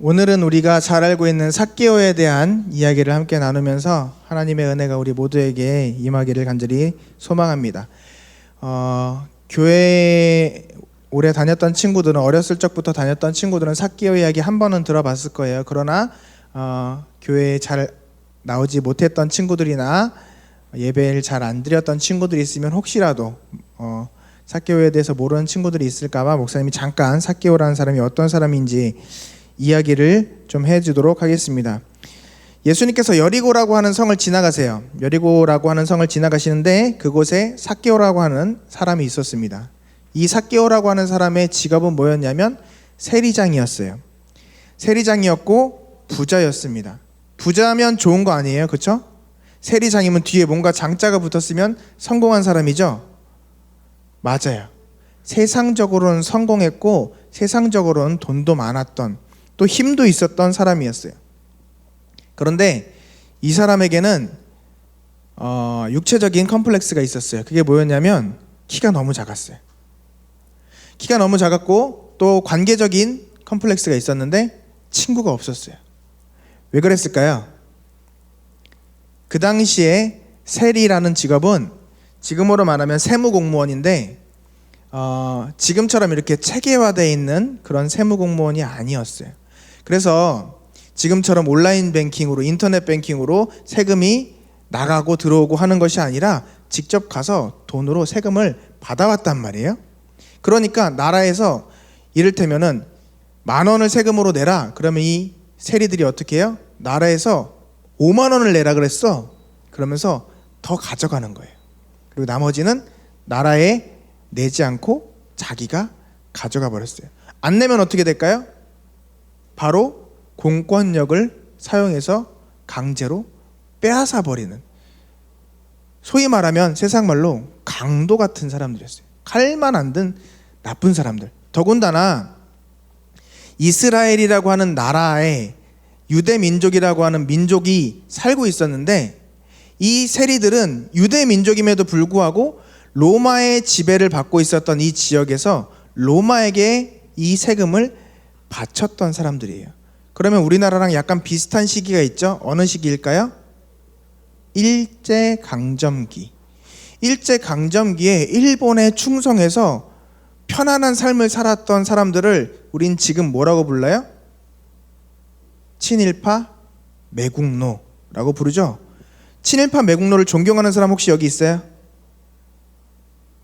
오늘은 우리가 잘 알고 있는 삭개오에 대한 이야기를 함께 나누면서 하나님의 은혜가 우리 모두에게 임하기를 간절히 소망합니다. 교회 오래 다녔던 친구들은, 어렸을 적부터 다녔던 친구들은 삭개오 이야기 한 번은 들어봤을 거예요. 그러나 교회에 잘 나오지 못했던 친구들이나 예배를 잘 안 드렸던 친구들이 있으면 혹시라도 삭개오에 대해서 모르는 친구들이 있을까봐 목사님이 잠깐 삭개오라는 사람이 어떤 사람인지 이야기를 좀 해주도록 하겠습니다. 예수님께서 여리고라고 하는 성을 지나가세요. 여리고라고 하는 성을 지나가시는데 그곳에 삭개오라고 하는 사람이 있었습니다. 이 삭개오라고 하는 사람의 직업은 뭐였냐면 세리장이었어요. 세리장이었고 부자였습니다. 부자면 좋은 거 아니에요, 그렇죠? 세리장이면 뒤에 뭔가 장자가 붙었으면 성공한 사람이죠. 맞아요. 세상적으로는 성공했고 세상적으로는 돈도 많았던, 또 힘도 있었던 사람이었어요. 그런데 이 사람에게는 육체적인 컴플렉스가 있었어요. 그게 뭐였냐면 키가 너무 작았어요. 키가 너무 작았고 또 관계적인 컴플렉스가 있었는데 친구가 없었어요. 왜 그랬을까요? 그 당시에 세리라는 직업은 지금으로 말하면 세무공무원인데 지금처럼 이렇게 체계화되어 있는 그런 세무공무원이 아니었어요. 그래서 지금처럼 온라인 뱅킹으로, 인터넷 뱅킹으로 세금이 나가고 들어오고 하는 것이 아니라 직접 가서 돈으로 세금을 받아왔단 말이에요. 그러니까 나라에서 이를테면은 10,000원을 세금으로 내라. 그러면 이 세리들이 어떻게 해요? 나라에서 50,000원을 내라 그랬어. 그러면서 더 가져가는 거예요. 그리고 나머지는 나라에 내지 않고 자기가 가져가 버렸어요. 안 내면 어떻게 될까요? 바로 공권력을 사용해서 강제로 빼앗아 버리는, 소위 말하면 세상 말로 강도 같은 사람들이었어요. 칼만 안 든 나쁜 사람들. 더군다나 이스라엘이라고 하는 나라에 유대 민족이라고 하는 민족이 살고 있었는데, 이 세리들은 유대 민족임에도 불구하고 로마의 지배를 받고 있었던 이 지역에서 로마에게 이 세금을 바쳤던 사람들이에요. 그러면 우리나라랑 약간 비슷한 시기가 있죠. 어느 시기일까요? 일제강점기. 일제강점기에 일본에 충성해서 편안한 삶을 살았던 사람들을 우린 지금 뭐라고 불러요? 친일파 매국노라고 부르죠. 친일파 매국노를 존경하는 사람 혹시 여기 있어요?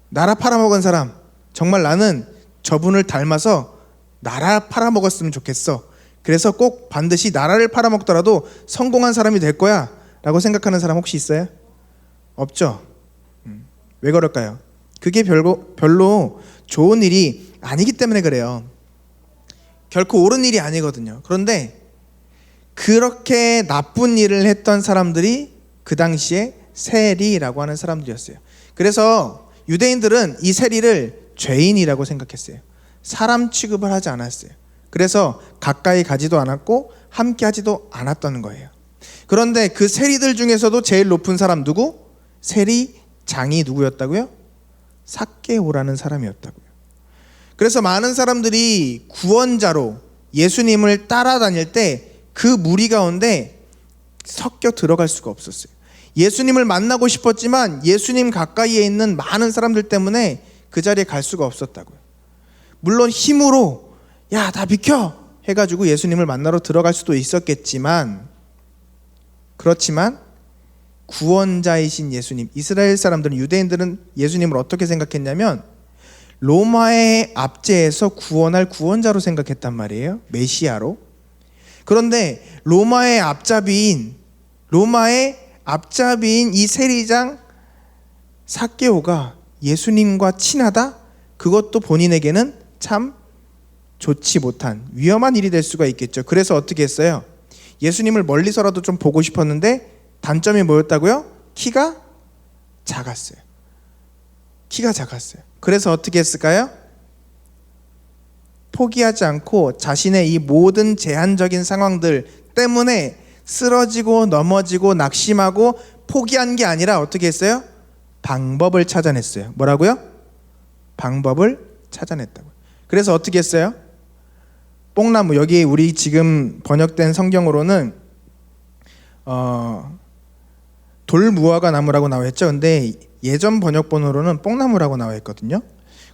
나라 팔아먹은 사람, 정말 나는 저분을 닮아서 나라 팔아먹었으면 좋겠어. 그래서 꼭 반드시 나라를 팔아먹더라도 성공한 사람이 될 거야 라고 생각하는 사람 혹시 있어요? 없죠? 왜 그럴까요? 그게 별로 좋은 일이 아니기 때문에 그래요. 결코 옳은 일이 아니거든요. 그런데 그렇게 나쁜 일을 했던 사람들이 그 당시에 세리라고 하는 사람들이었어요. 그래서 유대인들은 이 세리를 죄인이라고 생각했어요. 사람 취급을 하지 않았어요. 그래서 가까이 가지도 않았고 함께 하지도 않았던 거예요. 그런데 그 세리들 중에서도 제일 높은 사람 누구? 세리장이 누구였다고요? 삭개오라는 사람이었다고요. 그래서 많은 사람들이 구원자로 예수님을 따라다닐 때 그 무리 가운데 섞여 들어갈 수가 없었어요. 예수님을 만나고 싶었지만 예수님 가까이에 있는 많은 사람들 때문에 그 자리에 갈 수가 없었다고요. 물론 힘으로 야, 다 비켜 해가지고 예수님을 만나러 들어갈 수도 있었겠지만, 그렇지만 구원자이신 예수님, 이스라엘 사람들은, 유대인들은 예수님을 어떻게 생각했냐면 로마의 압제에서 구원할 구원자로 생각했단 말이에요. 메시아로. 그런데 로마의 앞잡이인 이 세리장 삭개오가 예수님과 친하다? 그것도 본인에게는 참 좋지 못한 위험한 일이 될 수가 있겠죠. 그래서 어떻게 했어요? 예수님을 멀리서라도 좀 보고 싶었는데 단점이 뭐였다고요? 키가 작았어요. 그래서 어떻게 했을까요? 포기하지 않고 자신의 이 모든 제한적인 상황들 때문에 쓰러지고 넘어지고 낙심하고 포기한 게 아니라 어떻게 했어요? 방법을 찾아냈어요. 뭐라고요? 방법을 찾아냈다고요. 그래서 어떻게 했어요? 뽕나무, 여기 우리 지금 번역된 성경으로는 돌무화과 나무라고 나와 있죠. 근데 예전 번역본으로는 뽕나무라고 나와 있거든요.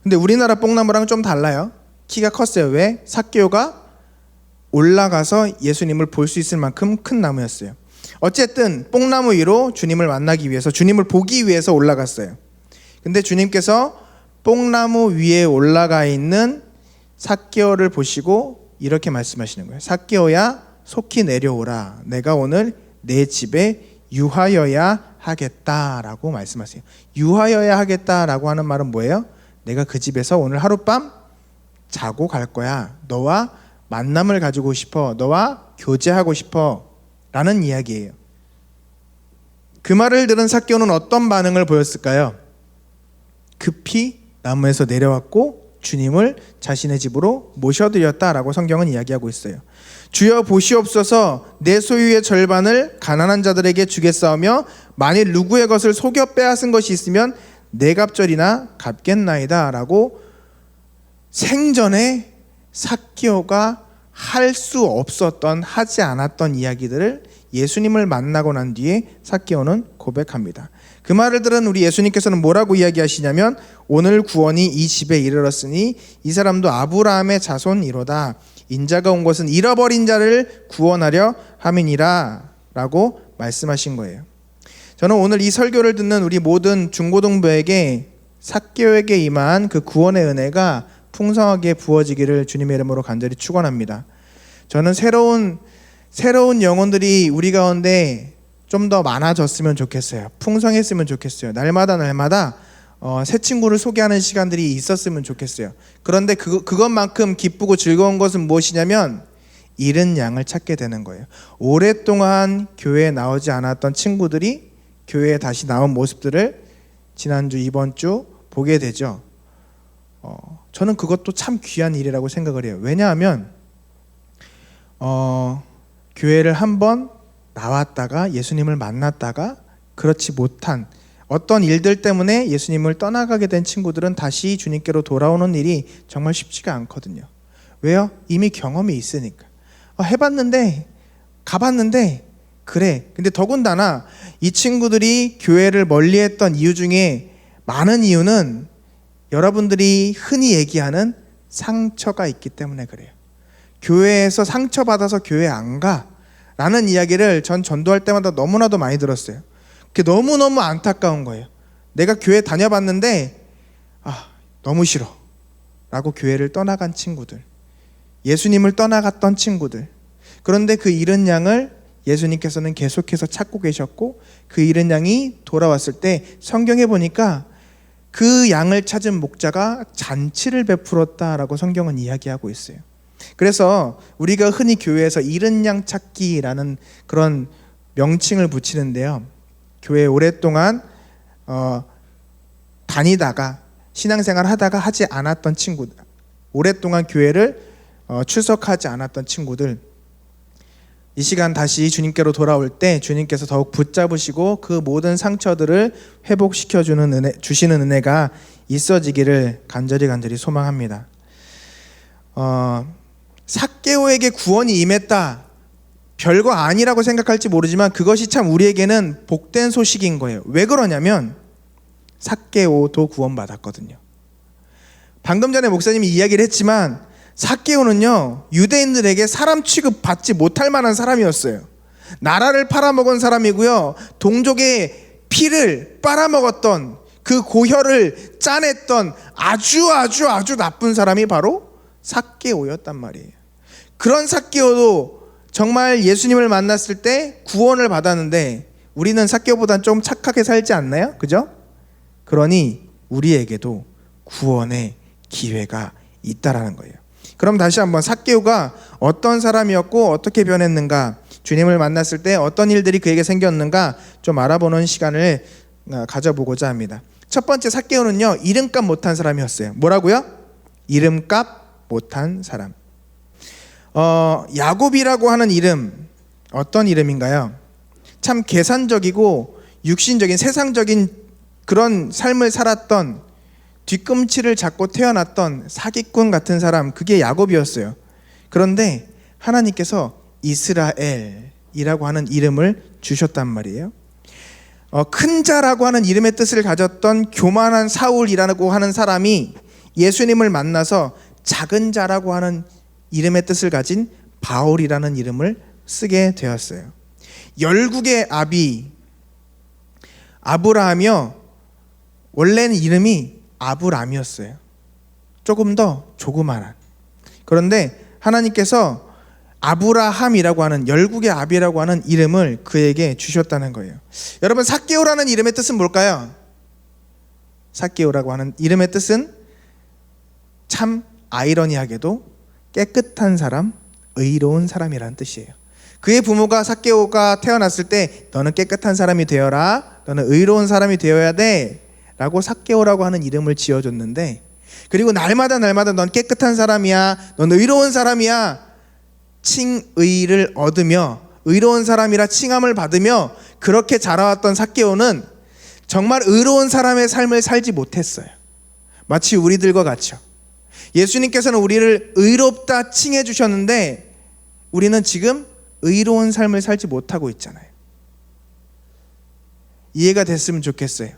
근데 우리나라 뽕나무랑 좀 달라요. 키가 컸어요. 왜? 삭개오가 올라가서 예수님을 볼 수 있을 만큼 큰 나무였어요. 어쨌든 뽕나무 위로 주님을 만나기 위해서, 주님을 보기 위해서 올라갔어요. 근데 주님께서 뽕나무 위에 올라가 있는 삭개오를 보시고 이렇게 말씀하시는 거예요. 삭개오야, 속히 내려오라. 내가 오늘 내 집에 유하여야 하겠다라고 말씀하세요. 유하여야 하겠다라고 하는 말은 뭐예요? 내가 그 집에서 오늘 하룻밤 자고 갈 거야. 너와 만남을 가지고 싶어. 너와 교제하고 싶어. 라는 이야기예요. 그 말을 들은 삭개오는 어떤 반응을 보였을까요? 급히 나무에서 내려왔고 주님을 자신의 집으로 모셔드렸다라고 성경은 이야기하고 있어요. 주여 보시옵소서, 내 소유의 절반을 가난한 자들에게 주겠사오며 만일 누구의 것을 속여 빼앗은 것이 있으면 내 갑절이나 갚겠나이다 라고 생전에 삭개오가 할 수 없었던, 하지 않았던 이야기들을 예수님을 만나고 난 뒤에 삭개오는 고백합니다. 그 말을 들은 우리 예수님께서는 뭐라고 이야기하시냐면, 오늘 구원이 이 집에 이르렀으니 이 사람도 아브라함의 자손이로다. 인자가 온 것은 잃어버린 자를 구원하려 함이니라 라고 말씀하신 거예요. 저는 오늘 이 설교를 듣는 우리 모든 중고등부에게 삭개오에게 임한 그 구원의 은혜가 풍성하게 부어지기를 주님의 이름으로 간절히 축원합니다. 저는 새로운 영혼들이 우리 가운데 좀 더 많아졌으면 좋겠어요. 풍성했으면 좋겠어요. 날마다 새 친구를 소개하는 시간들이 있었으면 좋겠어요. 그런데 그것만큼 기쁘고 즐거운 것은 무엇이냐면 잃은 양을 찾게 되는 거예요. 오랫동안 교회에 나오지 않았던 친구들이 교회에 다시 나온 모습들을 지난주, 이번 주 보게 되죠. 저는 그것도 참 귀한 일이라고 생각을 해요. 왜냐하면 교회를 한번 나왔다가 예수님을 만났다가 그렇지 못한 어떤 일들 때문에 예수님을 떠나가게 된 친구들은 다시 주님께로 돌아오는 일이 정말 쉽지가 않거든요. 왜요? 이미 경험이 있으니까. 해봤는데, 가봤는데 그래. 근데 더군다나 이 친구들이 교회를 멀리했던 이유 중에 많은 이유는 여러분들이 흔히 얘기하는 상처가 있기 때문에 그래요. 교회에서 상처받아서 교회 안 가 라는 이야기를 전 전도할 때마다 너무나도 많이 들었어요. 그게 너무너무 안타까운 거예요. 내가 교회 다녀봤는데 너무 싫어 라고 교회를 떠나간 친구들, 예수님을 떠나갔던 친구들. 그런데 그 잃은 양을 예수님께서는 계속해서 찾고 계셨고, 그 잃은 양이 돌아왔을 때 성경에 보니까 그 양을 찾은 목자가 잔치를 베풀었다라고 성경은 이야기하고 있어요. 그래서 우리가 흔히 교회에서 잃은 양 찾기라는 그런 명칭을 붙이는데요. 교회에 오랫동안 다니다가 신앙생활 하다가 하지 않았던 친구들, 오랫동안 교회를 출석하지 않았던 친구들, 이 시간 다시 주님께로 돌아올 때 주님께서 더욱 붙잡으시고 그 모든 상처들을 주시는 은혜가 있어지기를 간절히 소망합니다. 삭개오에게 구원이 임했다, 별거 아니라고 생각할지 모르지만 그것이 참 우리에게는 복된 소식인 거예요. 왜 그러냐면 삭개오도 구원받았거든요. 방금 전에 목사님이 이야기를 했지만 삭개오는요, 유대인들에게 사람 취급받지 못할 만한 사람이었어요. 나라를 팔아먹은 사람이고요, 동족의 피를 빨아먹었던, 그 고혈을 짜냈던 아주 나쁜 사람이 바로 삭개오였단 말이에요. 그런 삭개오도 정말 예수님을 만났을 때 구원을 받았는데 우리는 삭개오보다는 좀 착하게 살지 않나요? 그죠? 그러니 우리에게도 구원의 기회가 있다라는 거예요. 그럼 다시 한번 삭개오가 어떤 사람이었고 어떻게 변했는가, 주님을 만났을 때 어떤 일들이 그에게 생겼는가 좀 알아보는 시간을 가져보고자 합니다. 첫 번째, 삭개오는요, 이름값 못한 사람이었어요. 뭐라고요? 이름값 못한 사람. 야곱이라고 하는 이름, 어떤 이름인가요? 참 계산적이고 육신적인, 세상적인 그런 삶을 살았던, 뒤꿈치를 잡고 태어났던 사기꾼 같은 사람, 그게 야곱이었어요. 그런데 하나님께서 이스라엘이라고 하는 이름을 주셨단 말이에요. 큰 자라고 하는 이름의 뜻을 가졌던 교만한 사울이라고 하는 사람이 예수님을 만나서 작은 자라고 하는 이름의 뜻을 가진 바울이라는 이름을 쓰게 되었어요. 열국의 아비 아브라함이요, 원래는 이름이 아브람이었어요. 조금 더 조그만한. 그런데 하나님께서 아브라함이라고 하는, 열국의 아비라고 하는 이름을 그에게 주셨다는 거예요. 여러분, 삭개오라는 이름의 뜻은 뭘까요? 삭개오라고 하는 이름의 뜻은 참 아이러니하게도 깨끗한 사람, 의로운 사람이라는 뜻이에요. 그의 부모가 삭개오가 태어났을 때 너는 깨끗한 사람이 되어라, 너는 의로운 사람이 되어야 돼 라고 삭개오라고 하는 이름을 지어줬는데, 그리고 날마다 넌 깨끗한 사람이야, 넌 의로운 사람이야 칭의를 얻으며 의로운 사람이라 칭함을 받으며 그렇게 자라왔던 삭개오는 정말 의로운 사람의 삶을 살지 못했어요. 마치 우리들과 같죠. 예수님께서는 우리를 의롭다 칭해 주셨는데 우리는 지금 의로운 삶을 살지 못하고 있잖아요. 이해가 됐으면 좋겠어요.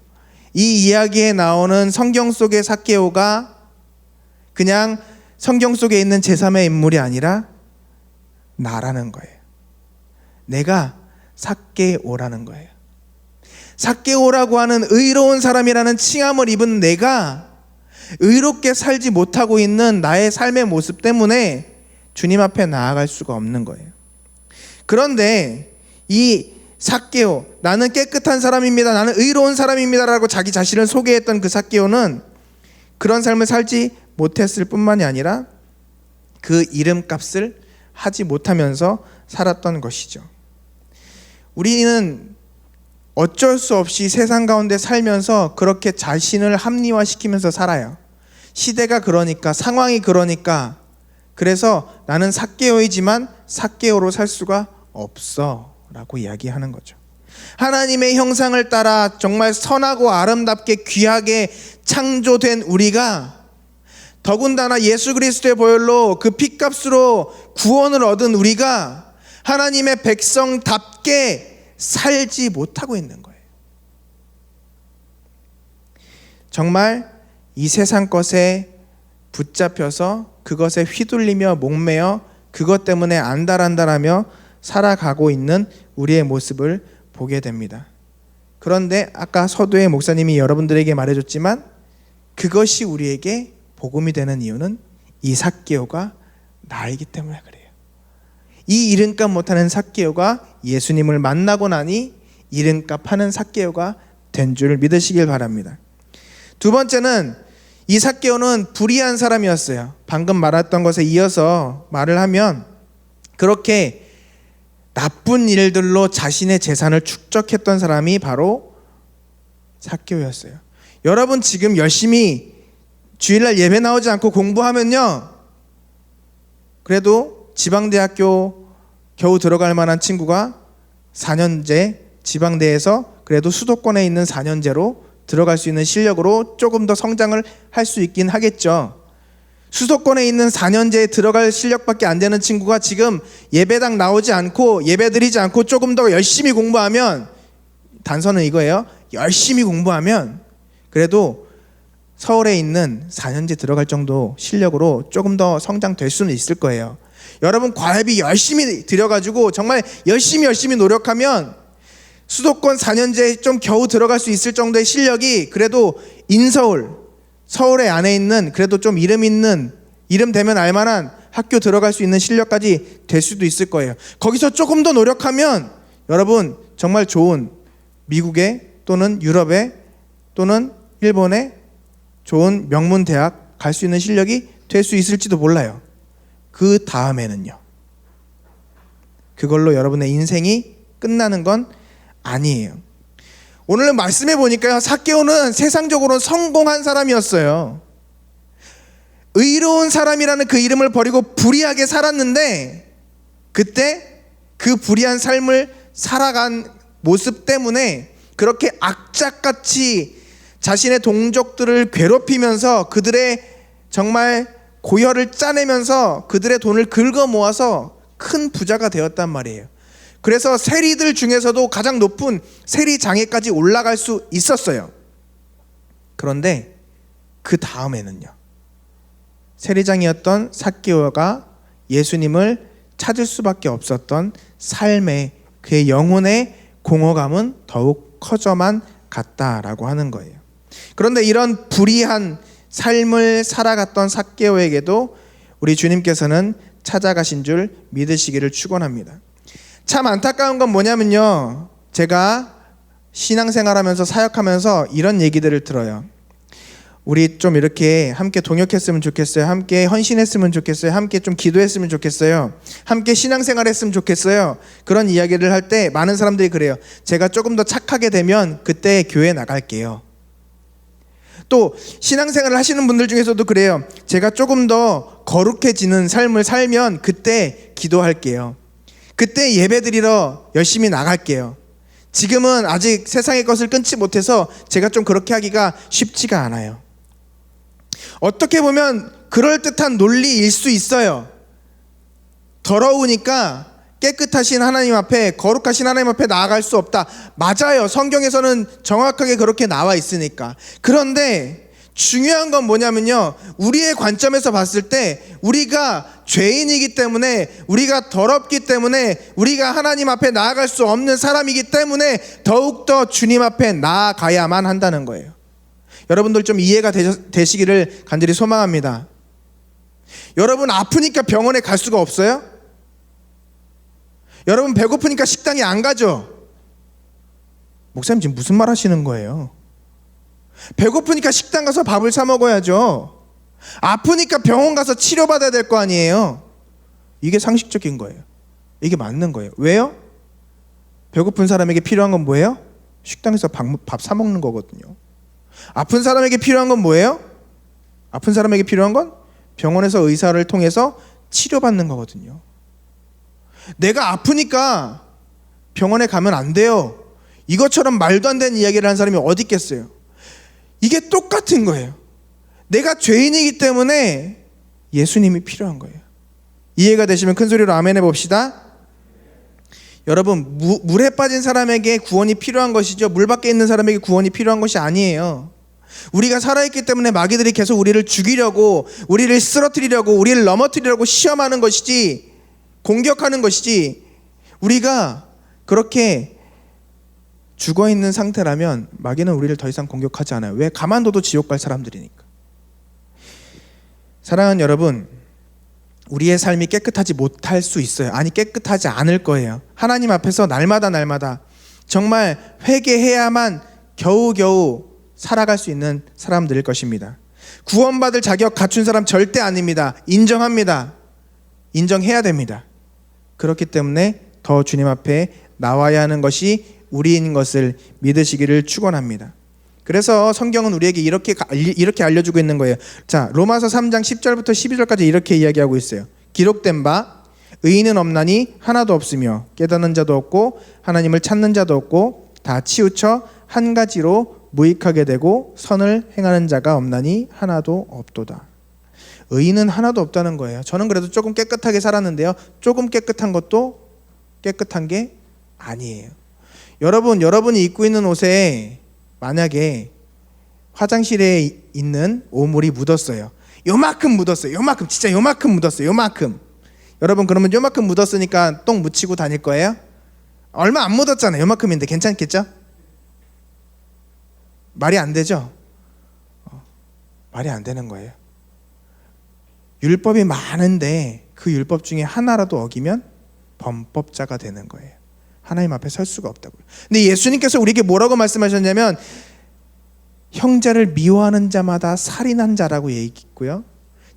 이 이야기에 나오는 성경 속의 삭개오가 그냥 성경 속에 있는 제3의 인물이 아니라 나라는 거예요. 내가 삭개오라는 거예요. 삭개오라고 하는 의로운 사람이라는 칭함을 입은 내가 의롭게 살지 못하고 있는 나의 삶의 모습 때문에 주님 앞에 나아갈 수가 없는 거예요. 그런데 이 삭개오, 나는 깨끗한 사람입니다, 나는 의로운 사람입니다 라고 자기 자신을 소개했던 그 삭개오는 그런 삶을 살지 못했을 뿐만이 아니라 그 이름값을 하지 못하면서 살았던 것이죠. 우리는 어쩔 수 없이 세상 가운데 살면서 그렇게 자신을 합리화시키면서 살아요. 시대가 그러니까, 상황이 그러니까, 그래서 나는 삭개오이지만 삭개오로 살 수가 없어 라고 이야기하는 거죠. 하나님의 형상을 따라 정말 선하고 아름답게 귀하게 창조된 우리가, 더군다나 예수 그리스도의 보혈로 그 핏값으로 구원을 얻은 우리가 하나님의 백성답게 살지 못하고 있는 거예요. 정말 이 세상 것에 붙잡혀서 그것에 휘둘리며 목매어 그것 때문에 안달안달하며 살아가고 있는 우리의 모습을 보게 됩니다. 그런데 아까 서두에 목사님이 여러분들에게 말해줬지만 그것이 우리에게 복음이 되는 이유는 이 삭개오가 나이기 때문에 그래요. 이 이름값 못하는 삭개오가 예수님을 만나고 나니 이름값 하는 삭개오가 된 줄 믿으시길 바랍니다. 두 번째는 이 삭개오는 불의한 사람이었어요. 방금 말했던 것에 이어서 말을 하면 그렇게 나쁜 일들로 자신의 재산을 축적했던 사람이 바로 삭개오였어요. 여러분, 지금 열심히 주일날 예배 나오지 않고 공부하면요, 그래도 지방대학교 겨우 들어갈 만한 친구가 4년제 지방대에서 그래도 수도권에 있는 4년제로 들어갈 수 있는 실력으로 조금 더 성장을 할 수 있긴 하겠죠. 수도권에 있는 4년제에 들어갈 실력밖에 안 되는 친구가 지금 예배당 나오지 않고 예배 드리지 않고 조금 더 열심히 공부하면, 단서는 이거예요. 열심히 공부하면 그래도 서울에 있는 4년제 들어갈 정도 실력으로 조금 더 성장될 수는 있을 거예요. 여러분, 과외비 열심히 들여가지고 정말 열심히 노력하면 수도권 4년제에 좀 겨우 들어갈 수 있을 정도의 실력이 그래도 인서울, 서울에 안에 있는 그래도 좀 이름 있는, 이름 되면 알만한 학교 들어갈 수 있는 실력까지 될 수도 있을 거예요. 거기서 조금 더 노력하면 여러분 정말 좋은 미국에 또는 유럽에 또는 일본에 좋은 명문 대학 갈 수 있는 실력이 될 수 있을지도 몰라요. 그 다음에는요, 그걸로 여러분의 인생이 끝나는 건 아니에요. 오늘 말씀해 보니까요, 삭개오는 세상적으로 성공한 사람이었어요. 의로운 사람이라는 그 이름을 버리고 불의하게 살았는데, 그때 그 불의한 삶을 살아간 모습 때문에 그렇게 악착같이 자신의 동족들을 괴롭히면서 그들의 정말 고혈을 짜내면서 그들의 돈을 긁어 모아서 큰 부자가 되었단 말이에요. 그래서 세리들 중에서도 가장 높은 세리장에까지 올라갈 수 있었어요. 그런데 그 다음에는요, 세리장이었던 삭개오가 예수님을 찾을 수밖에 없었던 삶의 그의 영혼의 공허감은 더욱 커져만 갔다라고 하는 거예요. 그런데 이런 불의한 삶을 살아갔던 삭개오에게도 우리 주님께서는 찾아가신 줄 믿으시기를 축원합니다. 참 안타까운 건 뭐냐면요, 제가 신앙생활하면서 사역하면서 이런 얘기들을 들어요. 우리 좀 이렇게 함께 동역했으면 좋겠어요. 함께 헌신했으면 좋겠어요. 함께 좀 기도했으면 좋겠어요. 함께 신앙생활했으면 좋겠어요. 그런 이야기를 할 때 많은 사람들이 그래요. 제가 조금 더 착하게 되면 그때 교회 나갈게요. 또 신앙생활을 하시는 분들 중에서도 그래요. 제가 조금 더 거룩해지는 삶을 살면 그때 기도할게요. 그때 예배드리러 열심히 나갈게요. 지금은 아직 세상의 것을 끊지 못해서 제가 좀 그렇게 하기가 쉽지가 않아요. 어떻게 보면 그럴듯한 논리일 수 있어요. 더러우니까 깨끗하신 하나님 앞에, 거룩하신 하나님 앞에 나아갈 수 없다. 맞아요. 성경에서는 정확하게 그렇게 나와 있으니까. 그런데 중요한 건 뭐냐면요, 우리의 관점에서 봤을 때 우리가 죄인이기 때문에, 우리가 더럽기 때문에, 우리가 하나님 앞에 나아갈 수 없는 사람이기 때문에 더욱더 주님 앞에 나아가야만 한다는 거예요. 여러분들 좀 이해가 되시기를 간절히 소망합니다. 여러분 아프니까 병원에 갈 수가 없어요? 여러분 배고프니까 식당에 안 가죠? 목사님 지금 무슨 말 하시는 거예요? 배고프니까 식당 가서 밥을 사 먹어야죠. 아프니까 병원 가서 치료받아야 될 거 아니에요. 이게 상식적인 거예요. 이게 맞는 거예요. 왜요? 배고픈 사람에게 필요한 건 뭐예요? 식당에서 밥 사 먹는 거거든요. 아픈 사람에게 필요한 건 뭐예요? 아픈 사람에게 필요한 건 병원에서 의사를 통해서 치료받는 거거든요. 내가 아프니까 병원에 가면 안 돼요. 이것처럼 말도 안 되는 이야기를 하는 사람이 어디 있겠어요? 이게 똑같은 거예요. 내가 죄인이기 때문에 예수님이 필요한 거예요. 이해가 되시면 큰 소리로 아멘 해봅시다. 여러분, 물에 빠진 사람에게 구원이 필요한 것이죠, 물 밖에 있는 사람에게 구원이 필요한 것이 아니에요. 우리가 살아있기 때문에 마귀들이 계속 우리를 죽이려고, 우리를 쓰러뜨리려고, 우리를 넘어뜨리려고 시험하는 것이지, 공격하는 것이지, 우리가 그렇게 죽어있는 상태라면 마귀는 우리를 더 이상 공격하지 않아요. 왜? 가만둬도 지옥 갈 사람들이니까. 사랑하는 여러분, 우리의 삶이 깨끗하지 못할 수 있어요. 아니, 깨끗하지 않을 거예요. 하나님 앞에서 날마다 정말 회개해야만 겨우겨우 살아갈 수 있는 사람들일 것입니다. 구원받을 자격 갖춘 사람 절대 아닙니다. 인정합니다. 인정해야 됩니다. 그렇기 때문에 더 주님 앞에 나와야 하는 것이 우리인 것을 믿으시기를 축원합니다. 그래서 성경은 우리에게 이렇게 알려주고 있는 거예요. 자, 로마서 3장 10절부터 12절까지 이렇게 이야기하고 있어요. 기록된 바 의인은 없나니 하나도 없으며 깨닫는 자도 없고 하나님을 찾는 자도 없고 다 치우쳐 한 가지로 무익하게 되고 선을 행하는 자가 없나니 하나도 없도다. 의인은 하나도 없다는 거예요. 저는 그래도 조금 깨끗하게 살았는데요, 조금 깨끗한 것도 깨끗한 게 아니에요. 여러분이 입고 있는 옷에 만약에 화장실에 있는 오물이 묻었어요. 요만큼 묻었어요. 요만큼, 진짜 요만큼 묻었어요. 요만큼. 여러분, 그러면 요만큼 묻었으니까 똥 묻히고 다닐 거예요? 얼마 안 묻었잖아요. 요만큼인데 괜찮겠죠? 말이 안 되죠? 말이 안 되는 거예요. 율법이 많은데 그 율법 중에 하나라도 어기면 범법자가 되는 거예요. 하나님 앞에 설 수가 없다고요. 근데 예수님께서 우리에게 뭐라고 말씀하셨냐면, 형제를 미워하는 자마다 살인한 자라고 얘기했고요,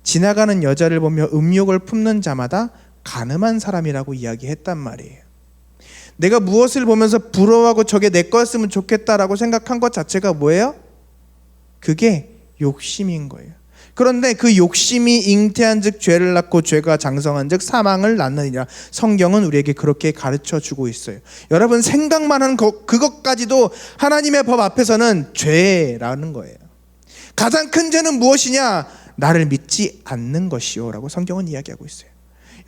지나가는 여자를 보며 음욕을 품는 자마다 간음한 사람이라고 이야기했단 말이에요. 내가 무엇을 보면서 부러워하고 저게 내 거였으면 좋겠다라고 생각한 것 자체가 뭐예요? 그게 욕심인 거예요. 그런데 그 욕심이 잉태한 즉 죄를 낳고 죄가 장성한 즉 사망을 낳느니라. 성경은 우리에게 그렇게 가르쳐 주고 있어요. 여러분, 생각만 하는 그것까지도 하나님의 법 앞에서는 죄라는 거예요. 가장 큰 죄는 무엇이냐? 나를 믿지 않는 것이요 라고 성경은 이야기하고 있어요.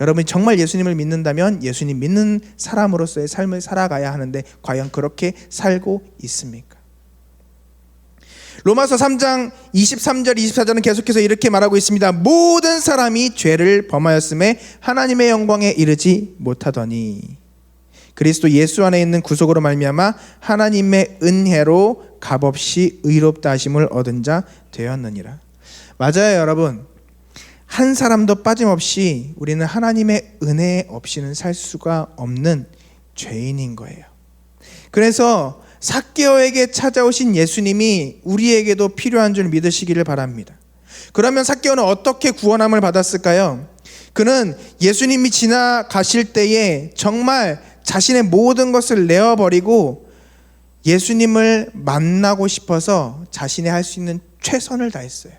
여러분이 정말 예수님을 믿는다면 예수님 믿는 사람으로서의 삶을 살아가야 하는데 과연 그렇게 살고 있습니까? 로마서 3장 23절 24절은 계속해서 이렇게 말하고 있습니다. 모든 사람이 죄를 범하였음에 하나님의 영광에 이르지 못하더니 그리스도 예수 안에 있는 구속으로 말미암아 하나님의 은혜로 값없이 의롭다 하심을 얻은 자 되었느니라. 맞아요, 여러분. 한 사람도 빠짐없이 우리는 하나님의 은혜 없이는 살 수가 없는 죄인인 거예요. 그래서 삭개오에게 찾아오신 예수님이 우리에게도 필요한 줄 믿으시기를 바랍니다. 그러면 삭개오는 어떻게 구원함을 받았을까요? 그는 예수님이 지나가실 때에 정말 자신의 모든 것을 내어버리고 예수님을 만나고 싶어서 자신이 할 수 있는 최선을 다했어요.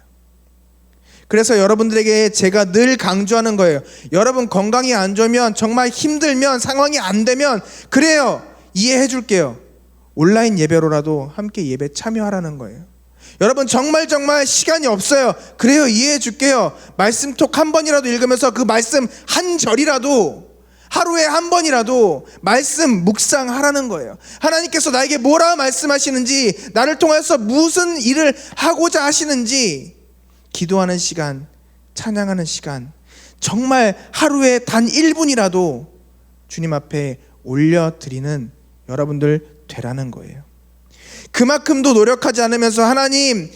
그래서 여러분들에게 제가 늘 강조하는 거예요. 여러분 건강이 안 좋으면, 정말 힘들면, 상황이 안 되면 그래요, 이해해 줄게요. 온라인 예배로라도 함께 예배 참여하라는 거예요. 여러분 정말 시간이 없어요. 그래요, 이해해 줄게요. 말씀톡 한 번이라도 읽으면서 그 말씀 한 절이라도 하루에 한 번이라도 말씀 묵상하라는 거예요. 하나님께서 나에게 뭐라 말씀하시는지, 나를 통해서 무슨 일을 하고자 하시는지 기도하는 시간, 찬양하는 시간, 정말 하루에 단 1분이라도 주님 앞에 올려드리는 여러분들 되라는 거예요. 그만큼도 노력하지 않으면서 하나님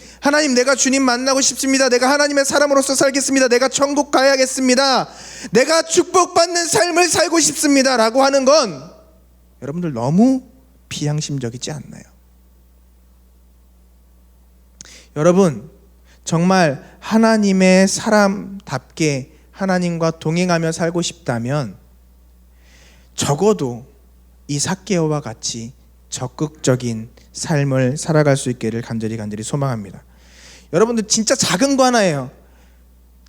내가 주님 만나고 싶습니다. 내가 하나님의 사람으로서 살겠습니다. 내가 천국 가야겠습니다. 내가 축복받는 삶을 살고 싶습니다 라고 하는 건 여러분들 너무 비양심적이지 않나요? 여러분 정말 하나님의 사람답게 하나님과 동행하며 살고 싶다면 적어도 이 삭개오와 같이 적극적인 삶을 살아갈 수 있기를 간절히 소망합니다. 여러분들 진짜 작은 거 하나예요.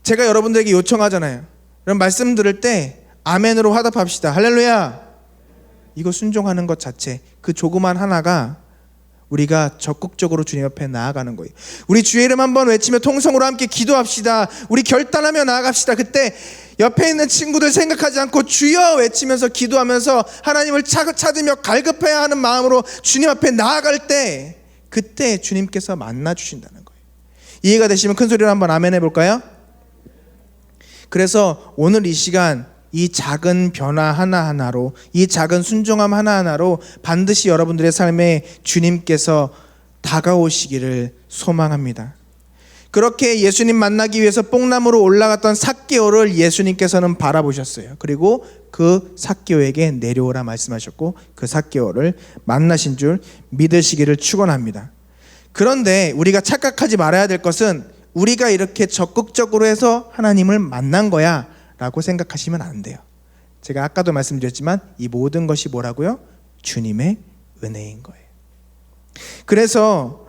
제가 여러분들에게 요청하잖아요. 여러분 말씀 들을 때 아멘으로 화답합시다. 할렐루야. 이거 순종하는 것 자체, 그 조그만 하나가 우리가 적극적으로 주님 앞에 나아가는 거예요. 우리 주의 이름 한번 외치며 통성으로 함께 기도합시다. 우리 결단하며 나아갑시다. 그때 옆에 있는 친구들 생각하지 않고 주여 외치면서 기도하면서 하나님을 찾으며 갈급해야 하는 마음으로 주님 앞에 나아갈 때 그때 주님께서 만나 주신다는 거예요. 이해가 되시면 큰 소리로 한번 아멘 해볼까요? 그래서 오늘 이 시간 이 작은 변화 하나하나로, 이 작은 순종함 하나하나로 반드시 여러분들의 삶에 주님께서 다가오시기를 소망합니다. 그렇게 예수님 만나기 위해서 뽕나무로 올라갔던 삭개오를 예수님께서는 바라보셨어요. 그리고 그 삭개오에게 내려오라 말씀하셨고 그 삭개오를 만나신 줄 믿으시기를 축원합니다. 그런데 우리가 착각하지 말아야 될 것은 우리가 이렇게 적극적으로 해서 하나님을 만난 거야 라고 생각하시면 안 돼요. 제가 아까도 말씀드렸지만 이 모든 것이 뭐라고요? 주님의 은혜인 거예요. 그래서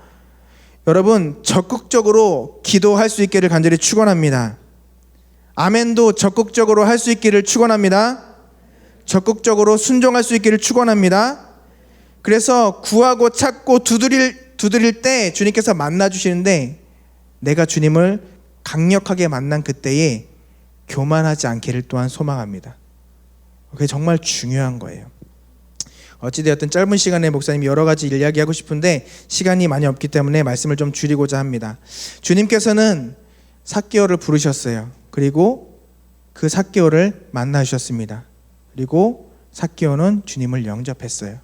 여러분 적극적으로 기도할 수 있기를 간절히 축원합니다. 아멘도 적극적으로 할 수 있기를 축원합니다. 적극적으로 순종할 수 있기를 축원합니다. 그래서 구하고 찾고 두드릴 때 주님께서 만나 주시는데 내가 주님을 강력하게 만난 그때에 교만하지 않기를 또한 소망합니다. 그게 정말 중요한 거예요. 어찌되었든 짧은 시간에 목사님이 여러 가지 이야기하고 싶은데 시간이 많이 없기 때문에 말씀을 좀 줄이고자 합니다. 주님께서는 삭개오를 부르셨어요. 그리고 그 삭개오를 만나 주셨습니다. 그리고 삭개오는 주님을 영접했어요.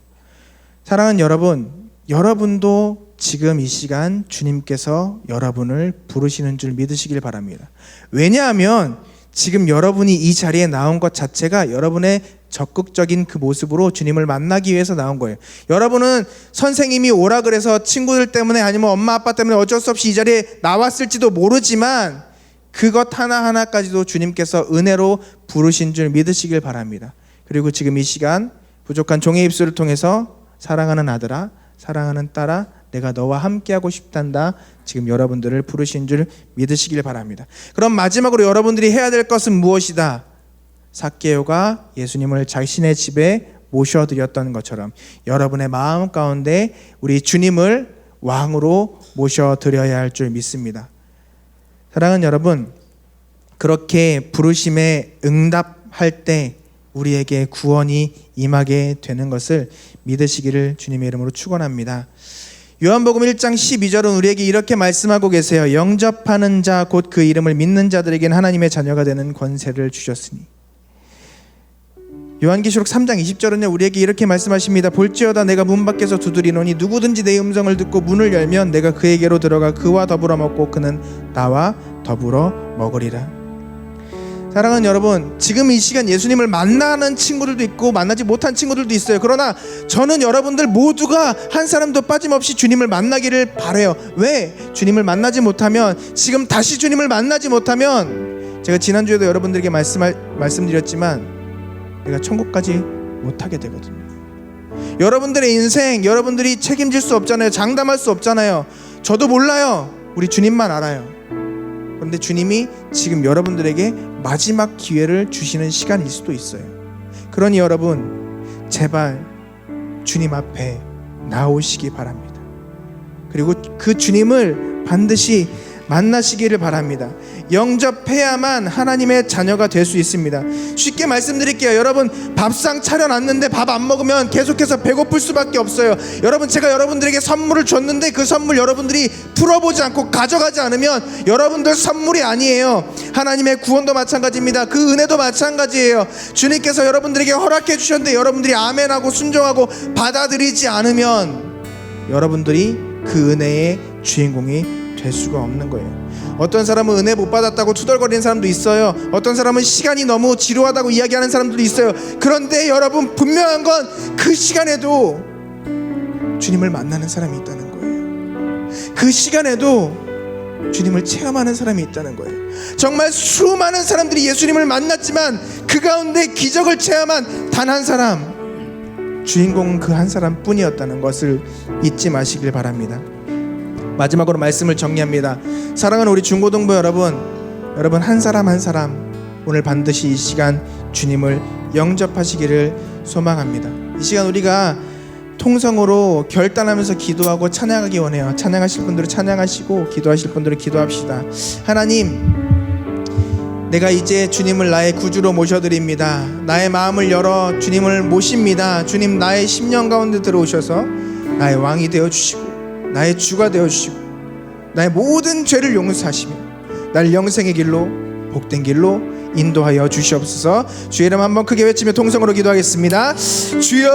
사랑하는 여러분, 여러분도 지금 이 시간 주님께서 여러분을 부르시는 줄 믿으시길 바랍니다. 왜냐하면 지금 여러분이 이 자리에 나온 것 자체가 여러분의 적극적인 그 모습으로 주님을 만나기 위해서 나온 거예요. 여러분은 선생님이 오라 그래서 친구들 때문에 아니면 엄마 아빠 때문에 어쩔 수 없이 이 자리에 나왔을지도 모르지만 그것 하나하나까지도 주님께서 은혜로 부르신 줄 믿으시길 바랍니다. 그리고 지금 이 시간 부족한 종의 입술을 통해서 사랑하는 아들아, 사랑하는 딸아, 내가 너와 함께하고 싶단다. 지금 여러분들을 부르신 줄 믿으시길 바랍니다. 그럼 마지막으로 여러분들이 해야 될 것은 무엇이다? 삭개오가 예수님을 자신의 집에 모셔드렸던 것처럼 여러분의 마음 가운데 우리 주님을 왕으로 모셔드려야 할 줄 믿습니다. 사랑하는 여러분, 그렇게 부르심에 응답할 때 우리에게 구원이 임하게 되는 것을 믿으시기를 주님의 이름으로 축원합니다. 요한복음 1장 12절은 우리에게 이렇게 말씀하고 계세요. 영접하는 자 곧 그 이름을 믿는 자들에게는 하나님의 자녀가 되는 권세를 주셨으니. 요한계시록 3장 20절은요 우리에게 이렇게 말씀하십니다. 볼지어다 내가 문 밖에서 두드리노니 누구든지 내 음성을 듣고 문을 열면 내가 그에게로 들어가 그와 더불어 먹고 그는 나와 더불어 먹으리라. 사랑하는 여러분, 지금 이 시간 예수님을 만나는 친구들도 있고 만나지 못한 친구들도 있어요. 그러나 저는 여러분들 모두가 한 사람도 빠짐없이 주님을 만나기를 바라요. 왜? 주님을 만나지 못하면, 지금 다시 주님을 만나지 못하면, 제가 지난주에도 여러분들에게 말씀드렸지만 내가 천국까지 못하게 되거든요. 여러분들의 인생 여러분들이 책임질 수 없잖아요. 장담할 수 없잖아요. 저도 몰라요. 우리 주님만 알아요. 그런데 주님이 지금 여러분들에게 마지막 기회를 주시는 시간일 수도 있어요. 그러니 여러분, 제발 주님 앞에 나오시기 바랍니다. 그리고 그 주님을 반드시 만나시기를 바랍니다. 영접해야만 하나님의 자녀가 될 수 있습니다. 쉽게 말씀드릴게요. 여러분, 밥상 차려놨는데 밥 안 먹으면 계속해서 배고플 수밖에 없어요. 여러분, 제가 여러분들에게 선물을 줬는데 그 선물 여러분들이 풀어보지 않고 가져가지 않으면 여러분들 선물이 아니에요. 하나님의 구원도 마찬가지입니다. 그 은혜도 마찬가지예요. 주님께서 여러분들에게 허락해 주셨는데 여러분들이 아멘하고 순종하고 받아들이지 않으면 여러분들이 그 은혜의 주인공이 될 수가 없는 거예요. 어떤 사람은 은혜 못 받았다고 투덜거리는 사람도 있어요. 어떤 사람은 시간이 너무 지루하다고 이야기하는 사람들도 있어요. 그런데 여러분, 분명한 건 그 시간에도 주님을 만나는 사람이 있다는 거예요. 그 시간에도 주님을 체험하는 사람이 있다는 거예요. 정말 수많은 사람들이 예수님을 만났지만 그 가운데 기적을 체험한 단 한 사람, 주인공은 그 한 사람뿐이었다는 것을 잊지 마시길 바랍니다. 마지막으로 말씀을 정리합니다. 사랑하는 우리 중고등부 여러분 한 사람 한 사람 오늘 반드시 이 시간 주님을 영접하시기를 소망합니다. 이 시간 우리가 통성으로 결단하면서 기도하고 찬양하기 원해요. 찬양하실 분들은 찬양하시고 기도하실 분들은 기도합시다. 하나님, 내가 이제 주님을 나의 구주로 모셔드립니다. 나의 마음을 열어 주님을 모십니다. 주님, 나의 심령 가운데 들어오셔서 나의 왕이 되어주시고 나의 주가 되어주시고 나의 모든 죄를 용서하시며 나를 영생의 길로, 복된 길로 인도하여 주시옵소서. 주의 이름 한번 크게 외치며 통성으로 기도하겠습니다. 주여!